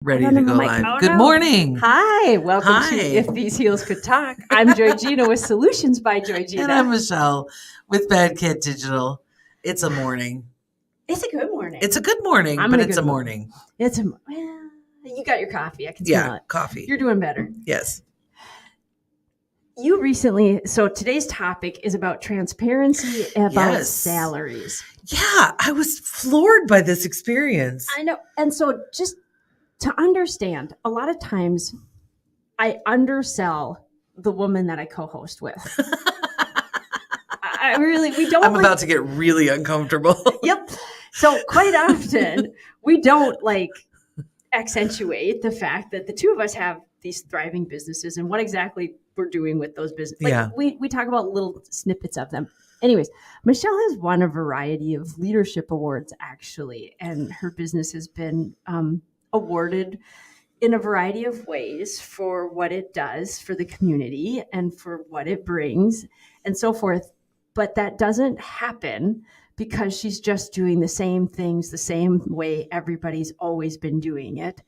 Ready to go live. Good morning. Hi. Welcome Hi. to If These Heels Could Talk. I'm JoyGenea with Solutions by JoyGenea. And I'm Michelle with Bad Cat Digital. It's a morning. It's a good morning. It's a good morning, but it's a morning. Well, you got your coffee. I can smell it. Coffee. You're doing better. Yes. You recently, so today's topic is about transparency about salaries. Yeah, I was floored by this experience. I know. And so just to understand, a lot of times I undersell the woman that I co-host with. I'm about to get really uncomfortable. Yep. So quite often we don't accentuate the fact that the two of us have these thriving businesses and what exactly we're doing with those businesses. We talk about little snippets of them. Anyways, Michelle has won a variety of leadership awards, actually, and her business has been awarded in a variety of ways for what it does for the community and for what it brings and so forth. But that doesn't happen because she's just doing the same things the same way everybody's always been doing it.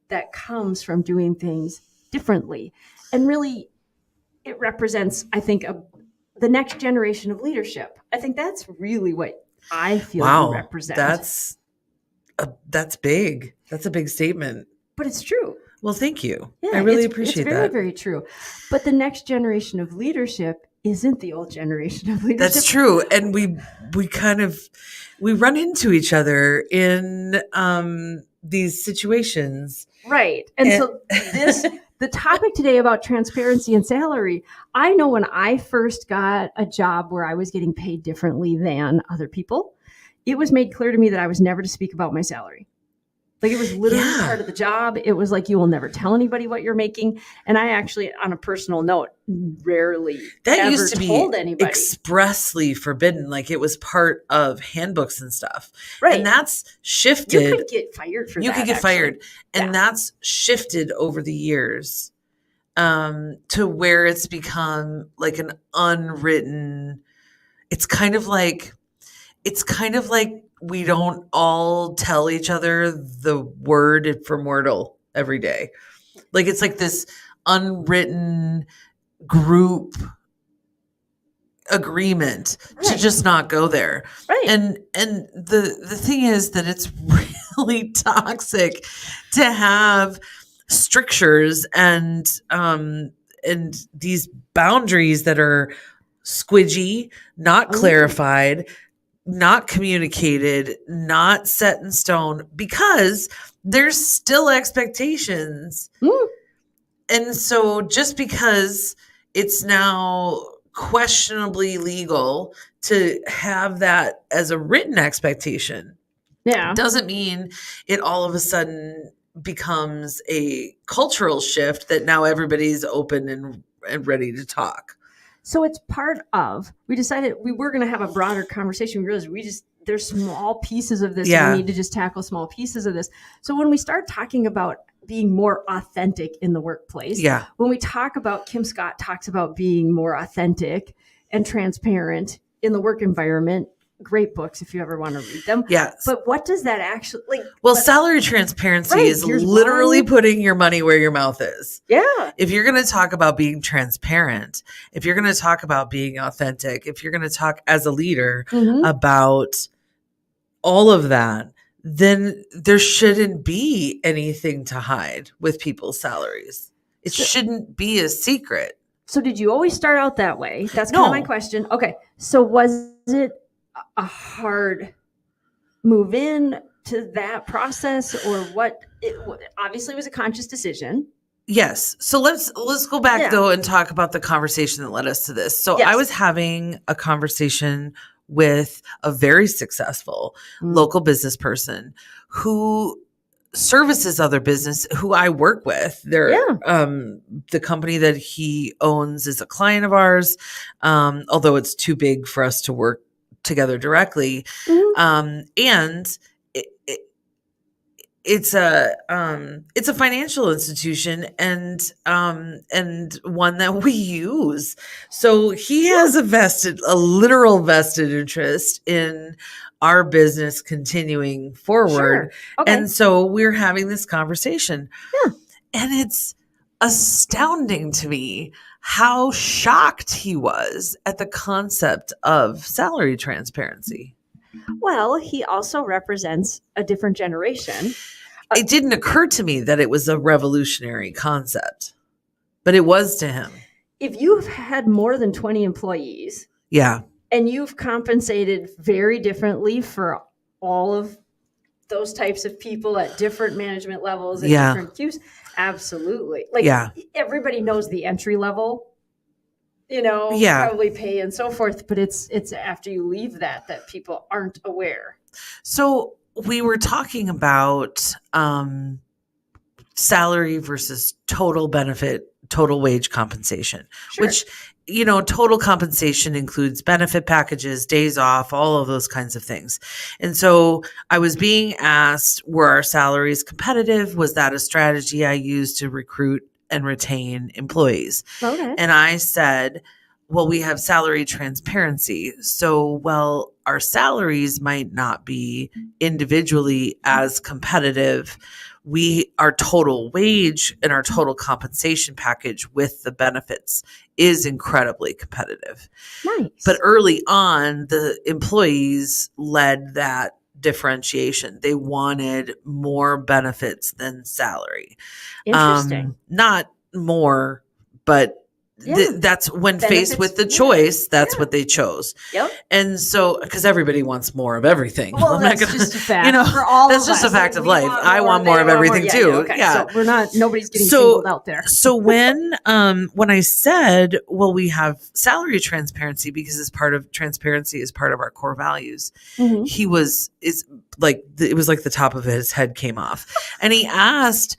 That comes from doing things differently. And really, it represents, I think, the next generation of leadership. I think that's really what I feel you represent. That's big. That's a big statement. But it's true. Well, thank you. Yeah, I really appreciate that. It's very, very true. But the next generation of leadership isn't the old generation of leadership. That's true. And we run into each other in these situations. Right. And so the topic today about transparency and salary, I know when I first got a job where I was getting paid differently than other people, it was made clear to me that I was never to speak about my salary. It was literally part of the job. It was like, you will never tell anybody what you're making. And I actually, on a personal note, rarely used to told anybody. Expressly forbidden. It was part of handbooks and stuff. Right. And that's shifted. You could get fired for that. You could get fired. And that's shifted over the years to where it's become an unwritten, it's kind of like we don't all tell each other the word for mortal every day. It's like this unwritten group agreement to just not go there. Right. And the thing is that it's really toxic to have strictures and these boundaries that are squidgy, not clarified, not communicated, not set in stone, because there's still expectations. And so just because it's now questionably legal to have that as a written expectation, doesn't mean it all of a sudden becomes a cultural shift that now everybody's open and ready to talk. So it's part of, we decided we were going to have a broader conversation. We realized there's small pieces of this. And we need to just tackle small pieces of this. So when we start talking about being more authentic in the workplace, when we talk about, Kim Scott talks about being more authentic and transparent in the work environment. Great books if you ever want to read them. Yes. But what does that actually salary transparency is literally putting your money where your mouth is. Yeah. If you're going to talk about being transparent, if you're going to talk about being authentic, if you're going to talk as a leader about all of that, then there shouldn't be anything to hide with people's salaries. It shouldn't be a secret. So did you always start out that way? That's kind of my question. Okay. So was it a hard move in to that process, or what? It obviously was a conscious decision. Yes. So let's go back though and talk about the conversation that led us to this. So I was having a conversation with a very successful local business person who services other business who I work with. They're the company that he owns is a client of ours, although it's too big for us to work together directly. And it's a financial institution and one that we use. So he has a literal vested interest in our business continuing forward. Sure. Okay. And so we're having this conversation. Yeah. And it's astounding to me how shocked he was at the concept of salary transparency. Well, he also represents a different generation. It didn't occur to me that it was a revolutionary concept, but it was to him. If you've had more than 20 employees, yeah, and you've compensated very differently for all of those types of people at different management levels and different cues, absolutely. Like everybody knows the entry level, probably pay and so forth, but it's after you leave that people aren't aware. So we were talking about salary versus total benefit, total wage compensation, which, total compensation includes benefit packages, days off, all of those kinds of things. And so I was being asked, were our salaries competitive? Was that a strategy I used to recruit and retain employees? Okay. And I said, well, we have salary transparency. So, our salaries might not be individually as competitive. Our total wage and our total compensation package with the benefits is incredibly competitive. Nice. But early on, the employees led that differentiation. They wanted more benefits than salary. Interesting. Not more, but that's when benefits, faced with the choice, that's what they chose. Yep. And so, because everybody wants more of everything. Well, that's just a fact. For all that's just a fact of life. I want more of everything too. Okay. So nobody's getting singled out there. So when I said, we have salary transparency because transparency is part of our core values. Mm-hmm. It was like the top of his head came off, and he asked,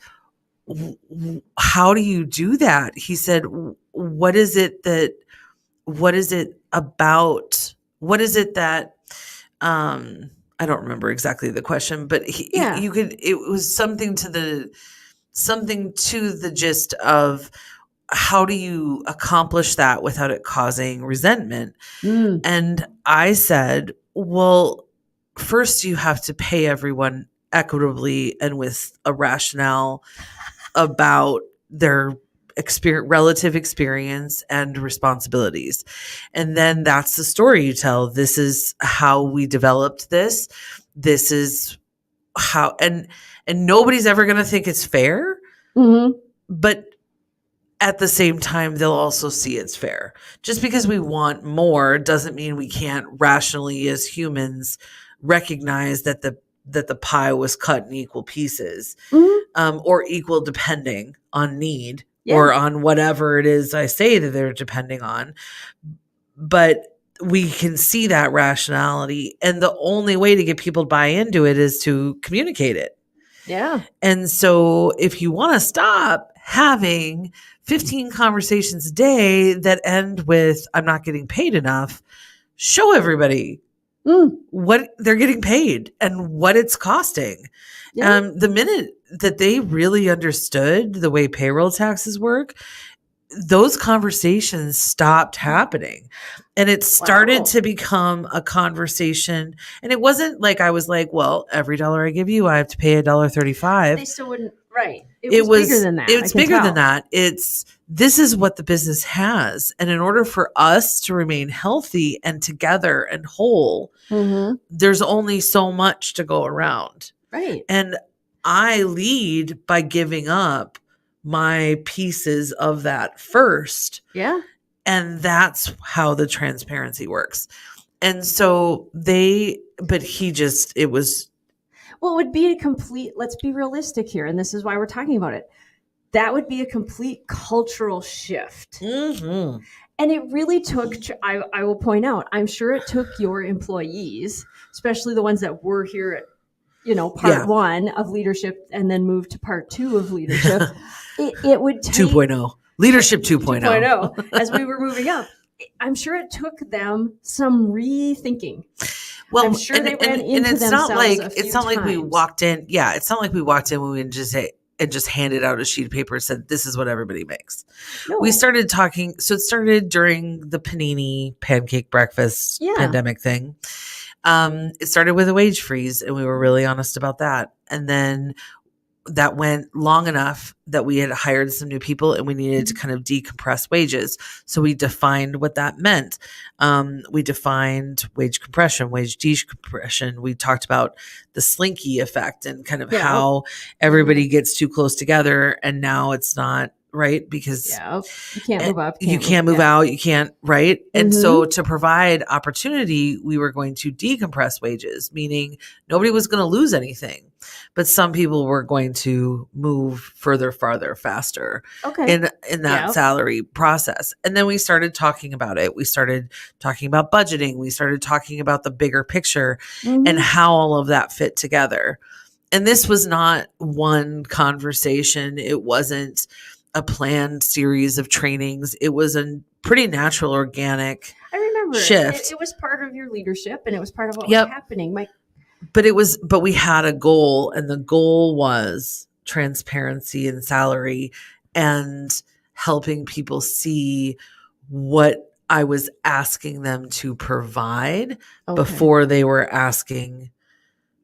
how do you do that? He said, what is it that I don't remember exactly the question, but it was something to the gist of, how do you accomplish that without it causing resentment? And I said, first you have to pay everyone equitably and with a rationale about their relative experience and responsibilities. And then that's the story you tell. This is how we developed this. This is how, and nobody's ever going to think it's fair, but at the same time, they'll also see it's fair. Just because we want more doesn't mean we can't rationally as humans recognize that the pie was cut in equal pieces, or equal depending on need or on whatever it is I say that they're depending on. But we can see that rationality. And the only way to get people to buy into it is to communicate it. Yeah. And so if you want to stop having 15 conversations a day that end with, I'm not getting paid enough, show everybody what they're getting paid and what it's costing. The minute that they really understood the way payroll taxes work, those conversations stopped happening. And it started to become a conversation. And it wasn't like I was like, every dollar I give you, I have to pay $1.35. They still wouldn't, right. It was bigger than that. It's bigger than that. This is what the business has. And in order for us to remain healthy and together and whole, there's only so much to go around. Right. And I lead by giving up my pieces of that first. Yeah. And that's how the transparency works. And so it was. Well, it would be let's be realistic here. And this is why we're talking about it. That would be a complete cultural shift. Mm-hmm. And it really took, I will point out, I'm sure it took your employees, especially the ones that were here at, part 1 of leadership and then moved to part 2 of leadership. It would take 2.0. Leadership 2.0. 2.0 as we were moving up. I'm sure it took them some rethinking. Well, I'm sure they ran into it's themselves not like a few it's not like we times. walked in. Yeah, it's not like we walked in when we just handed out a sheet of paper and said, "This is what everybody makes." No. We started talking. So it started during the panini pancake breakfast pandemic thing. It started with a wage freeze, and we were really honest about that. And then that went long enough that we had hired some new people and we needed to kind of decompress wages. So we defined what that meant. We defined wage compression, wage decompression. We talked about the slinky effect and kind of how everybody gets too close together, and now it's not right because you can't move up, you can't move out, you can't, right? And so to provide opportunity, we were going to decompress wages, meaning nobody was going to lose anything, but some people were going to move further, farther, faster in that salary process. And then we started talking about it. We started talking about budgeting. We started talking about the bigger picture and how all of that fit together. And this was not one conversation. It wasn't a planned series of trainings. It was a pretty natural, organic shift. It was part of your leadership, and it was part of what was happening. But we had a goal, and the goal was transparency and salary and helping people see what I was asking them to provide before they were asking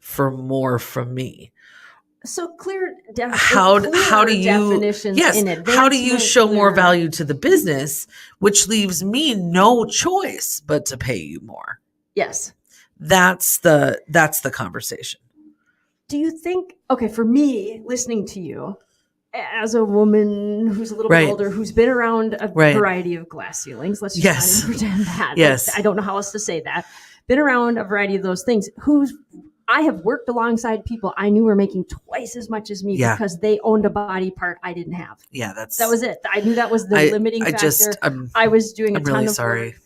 for more from me. So clear how do you definitions in advancement, how do you show more value to the business, which leaves me no choice but to pay you more? Yes. That's the conversation. Do you think, for me, listening to you as a woman who's a little bit older, who's been around a variety of glass ceilings, let's just not even pretend that. Yes. I don't know how else to say that. Been around a variety of those things. I have worked alongside people I knew were making twice as much as me because they owned a body part I didn't have. Yeah, that was it. I knew that was the limiting factor. I was doing a ton really of sorry.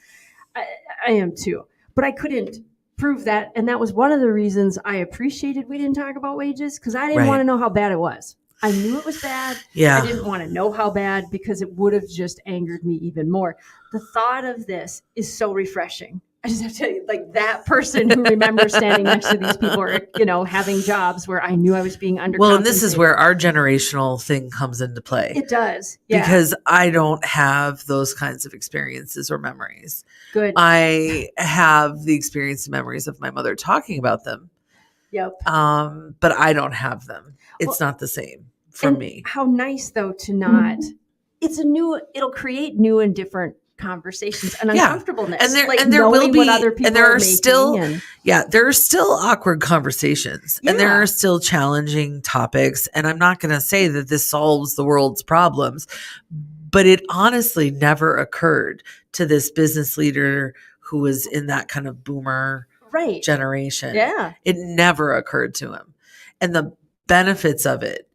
Work. I am too, but I couldn't prove that, and that was one of the reasons I appreciated we didn't talk about wages, because I didn't want to know how bad it was. I knew it was bad. Yeah. I didn't want to know how bad because it would have just angered me even more. The thought of this is so refreshing. I just have to tell you, like, that person who remembers standing next to these people or, having jobs where I knew I was being undercompensated. Well, and this is where our generational thing comes into play. It does. Yeah. Because I don't have those kinds of experiences or memories. Good. I have the experience and memories of my mother talking about them. Yep. But I don't have them. It's not the same for me. How nice, though, to not. It'll create new and different conversations and uncomfortableness. And there will be, what other people and there are still, there are still awkward conversations and there are still challenging topics. And I'm not going to say that this solves the world's problems, but it honestly never occurred to this business leader who was in that kind of boomer generation. Yeah. It never occurred to him. And the benefits of it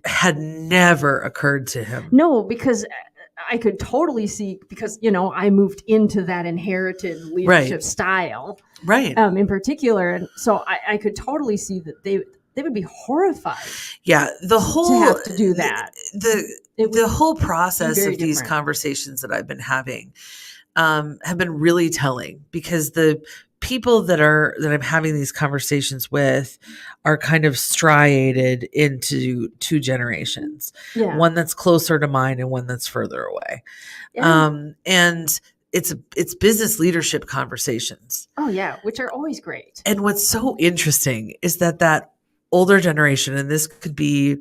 had never occurred to him. No, because I could totally see, because, I moved into that inherited leadership style, in particular. And so I could totally see that they would be horrified. Yeah. To have to do that. The whole process of these conversations that I've been having, have been really telling, because the people that I'm having these conversations with are kind of striated into two generations, one that's closer to mine and one that's further away. And it's business leadership conversations. Oh yeah. Which are always great. And what's so interesting is that older generation, and this could be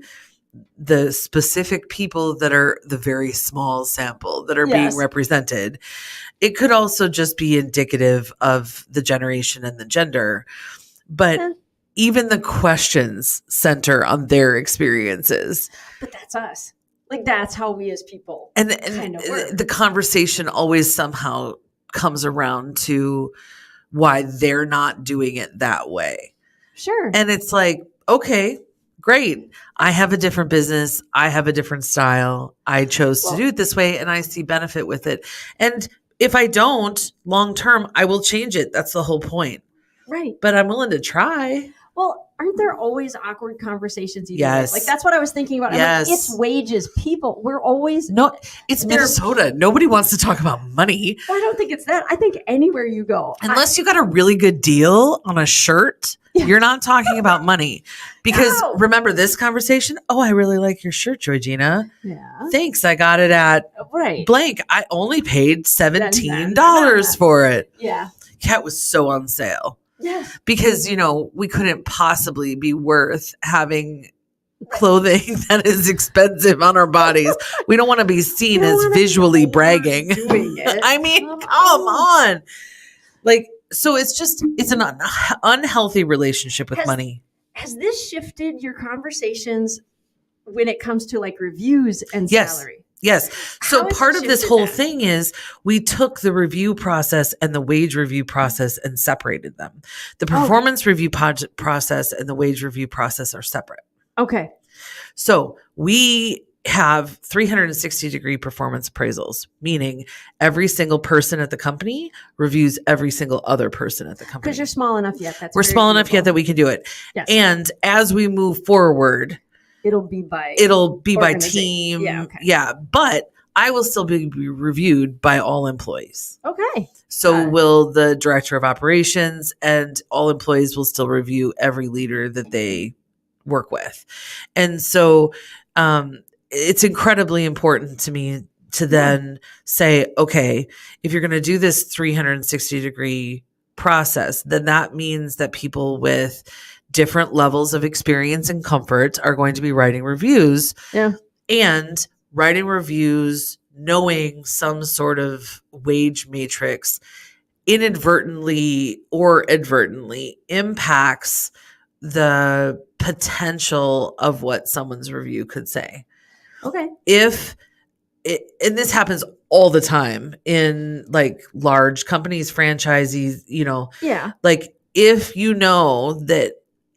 the specific people that are the very small sample that are being represented. It could also just be indicative of the generation and the gender, but even the questions center on their experiences. But that's us. Like, that's how we as people and kind of work. The conversation always somehow comes around to why they're not doing it that way. Sure. And it's like, okay, great. I have a different business. I have a different style. I chose to do it this way, and I see benefit with it. And if I don't, long term, I will change it. That's the whole point. Right. But I'm willing to try. Well, aren't there always awkward conversations? Yes. Like, that's what I was thinking about. Yes. Like, it's wages. People, we're always. No, it's Minnesota. Nobody wants to talk about money. Well, I don't think it's that. I think anywhere you go. Unless you got a really good deal on a shirt, you're not talking about money. Because remember this conversation? Oh, I really like your shirt, JoyGenea. Yeah. Thanks. I got it at blank. I only paid $17 for it. Yeah. It was so on sale. Yes. Because, we couldn't possibly be worth having clothing that is expensive on our bodies. We don't want to be seen as visually bragging. Doing it. I mean, come on. Like, so it's an unhealthy relationship with money. Has this shifted your conversations when it comes to like reviews and salary? Yes. So part of this whole thing is we took the review process and the wage review process and separated them. The performance review process and the wage review process are separate. Okay. So we have 360-degree performance appraisals, meaning every single person at the company reviews every single other person at the company. Because you're small enough yet. We're small enough yet that we can do it. Yes. And as we move forward, it'll be by team. Yeah. Okay. Yeah. But I will still be reviewed by all employees. Okay. So will the director of operations, and all employees will still review every leader that they work with. And so it's incredibly important to me to then say, okay, if you're going to do this 360-degree process, then that means that people with different levels of experience and comfort are going to be writing reviews. Yeah. And writing reviews, knowing some sort of wage matrix inadvertently or advertently impacts the potential of what someone's review could say. Okay. And this happens all the time in like large companies, franchisees, like if that,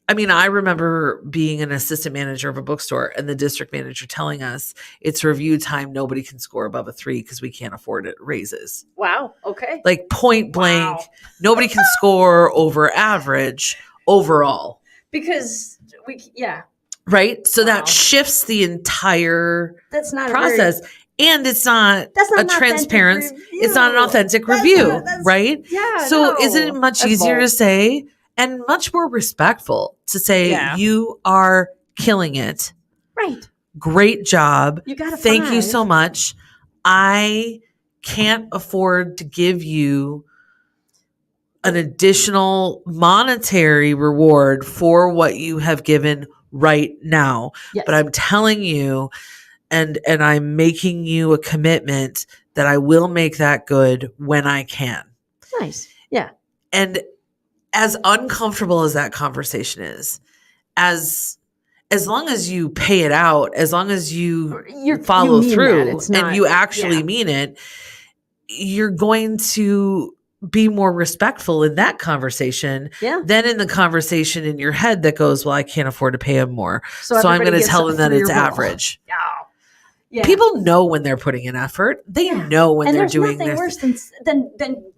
I remember being an assistant manager of a bookstore and the district manager telling us it's review time. Nobody can score above a 3 because we can't afford it raises. Wow. Okay. Like point blank, nobody can score over average overall. Because right. So that shifts the entire process. And it's not a transparent, it's not an authentic review, right? Yeah. So isn't it much easier to say and much more respectful to say, you are killing it. Right. Great job. You got Thank you so much. I can't afford to give you an additional monetary reward for what you have given right now. Yes. But I'm telling you, and I'm making you a commitment that I will make that good when I can. Nice. Yeah. And as uncomfortable as that conversation is, as long as you pay it out, as long as you follow through and you actually mean it, you're going to be more respectful in that conversation than in the conversation in your head that goes, well, I can't afford to pay him more. So I'm going to tell him that it's average. Yeah. People know when they're putting in effort. They know when they're doing this. There's nothing worse than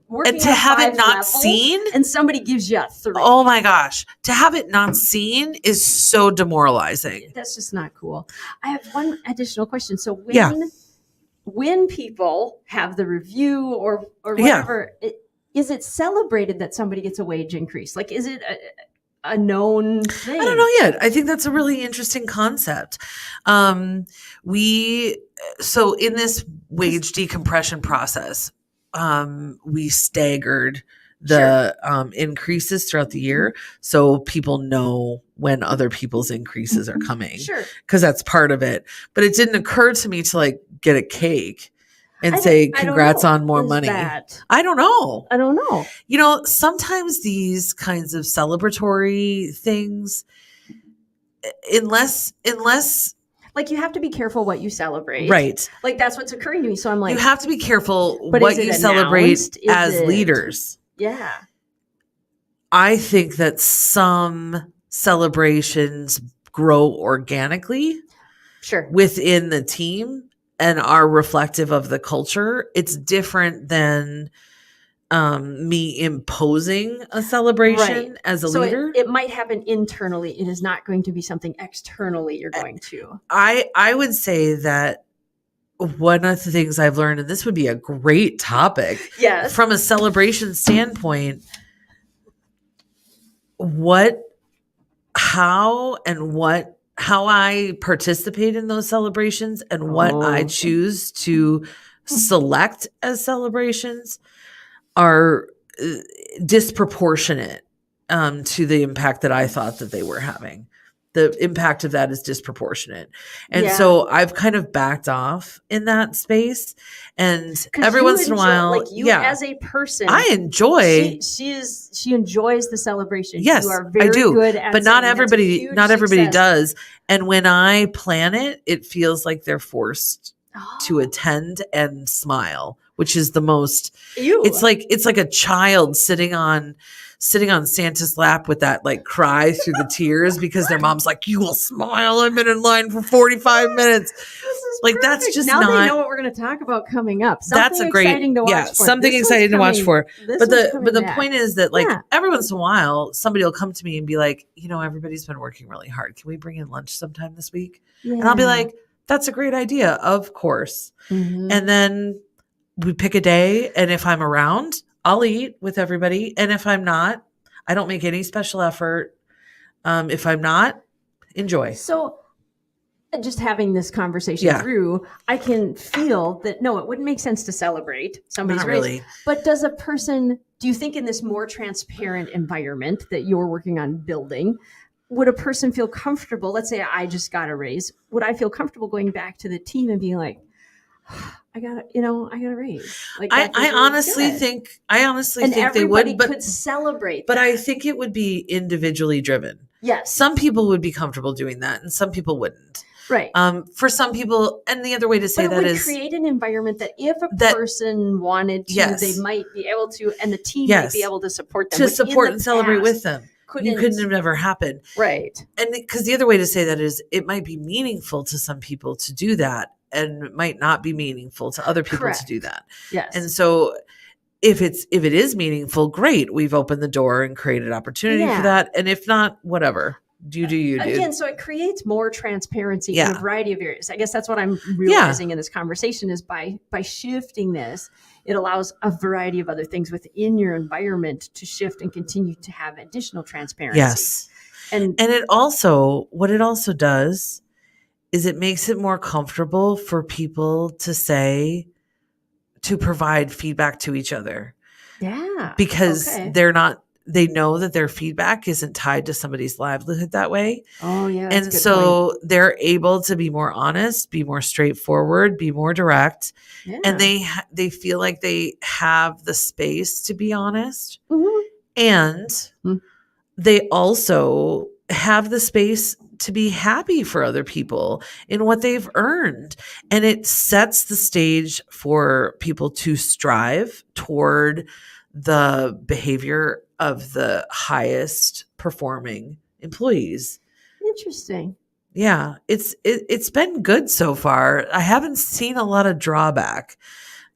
working and to have it not seen, and somebody gives you a 3. Oh my gosh. To have it not seen is so demoralizing. That's just not cool. I have one additional question. So when people have the review or whatever, is it celebrated that somebody gets a wage increase? Like, is it a known thing? I don't know yet. I think that's a really interesting concept. So in this wage decompression process, we staggered the increases throughout the year, so people know when other people's increases are coming. Sure, because that's part of it. But it didn't occur to me to like get a cake and say congrats on more money. I don't know. Sometimes these kinds of celebratory things, unless like you have to be careful what you celebrate. Right. Like that's what's occurring to me. So I'm like, you have to be careful what you celebrate as leaders. Yeah. I think that some celebrations grow organically. Sure. Within the team and are reflective of the culture. It's different than me imposing a celebration as a leader. It might happen internally. It is not going to be something externally you're going to. I would say that one of the things I've learned, and this would be a great topic, from a celebration standpoint, how I participate in those celebrations and what I choose to select as celebrations are disproportionate to the impact that I thought that they were having. The impact of that is disproportionate. And so I've kind of backed off in that space. And every once in a while, like you as a person, I enjoy. She enjoys the celebration. Yes, you are very I do. Good at but not everybody does. And when I plan it, it feels like they're forced to attend and smile, which is the most. Ew. It's like a child sitting on Santa's lap with that like cry through the tears because their mom's like, you will smile. I've been in line for 45 minutes. Like perfect. That's just now not. They know what we're going to talk about coming up. That's a great, exciting to watch for. Something exciting to watch for. But the point is that like every once in a while, somebody will come to me and be like, everybody's been working really hard. Can we bring in lunch sometime this week? Yeah. And I'll be like, that's a great idea. Of course. Mm-hmm. And then we pick a day. And if I'm around, I'll eat with everybody. And if I'm not, I don't make any special effort. If I'm not, enjoy. So just having this conversation through, I can feel that, no, it wouldn't make sense to celebrate somebody's race. Really. But do you think in this more transparent environment that you're working on building, would a person feel comfortable? Let's say I just got a raise. Would I feel comfortable going back to the team and being like, I got a raise. Like I honestly think they would, but could celebrate. But I think it would be individually driven. Yes. Some people would be comfortable doing that and some people wouldn't. Right. For some people, and the other way to say that is create an environment that if a person wanted to, they might be able to, and the team might be able to support them. To support and celebrate with them. Couldn't have never happened. Right. And because the other way to say that is it might be meaningful to some people to do that. And it might not be meaningful to other people to do that. Yes. And so if it is meaningful, great. We've opened the door and created opportunity for that. And if not, whatever. You do. Again, so it creates more transparency in a variety of areas. I guess that's what I'm realizing in this conversation is by shifting this, it allows a variety of other things within your environment to shift and continue to have additional transparency. Yes. And it also, what it also does is it makes it more comfortable for people to provide feedback to each other. Yeah. Because they know that their feedback isn't tied to somebody's livelihood that way. Oh, yeah. And so they're able to be more honest, be more straightforward, be more direct. Yeah. And they feel like they have the space to be honest. Mm-hmm. And they also have the space to be happy for other people in what they've earned. And it sets the stage for people to strive toward the behavior of the highest performing employees. Interesting. Yeah, it's been good so far. I haven't seen a lot of drawback.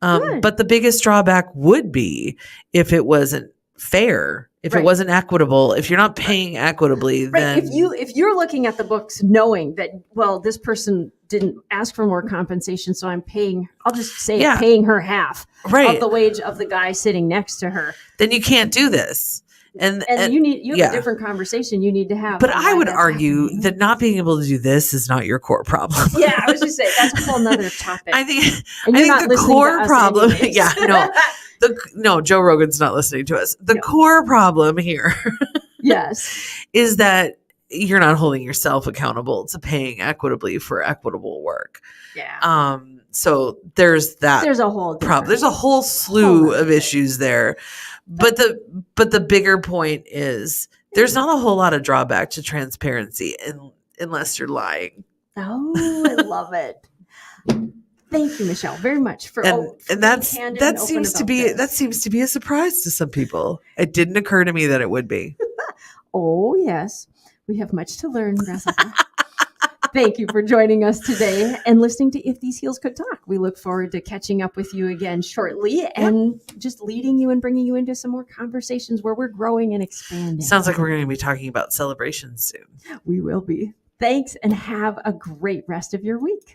But the biggest drawback would be if it wasn't fair. If it wasn't equitable, if you're not paying equitably, then if you're looking at the books knowing that, well, this person didn't ask for more compensation, so I'm paying, I'll just say paying her half of the wage of the guy sitting next to her. Then you can't do this. And you have a different conversation you need to have. But I would argue that not being able to do this is not your core problem. Yeah, I was just saying that's a whole nother topic. I think the core problem. No, Joe Rogan's not listening to us. The core problem here, is that you're not holding yourself accountable to paying equitably for equitable work. Yeah. So there's that. There's a whole problem. There's a whole slew of issues there. But the bigger point is there's not a whole lot of drawback to transparency unless you're lying. Oh, I love it. Thank you, Michelle, very much for that seems to be a surprise to some people. It didn't occur to me that it would be. Oh yes, we have much to learn, Grasshopper. Thank you for joining us today and listening to If These Heels Could Talk. We look forward to catching up with you again shortly and just leading you and bringing you into some more conversations where we're growing and expanding. Sounds like we're going to be talking about celebrations soon. We will be. Thanks and have a great rest of your week.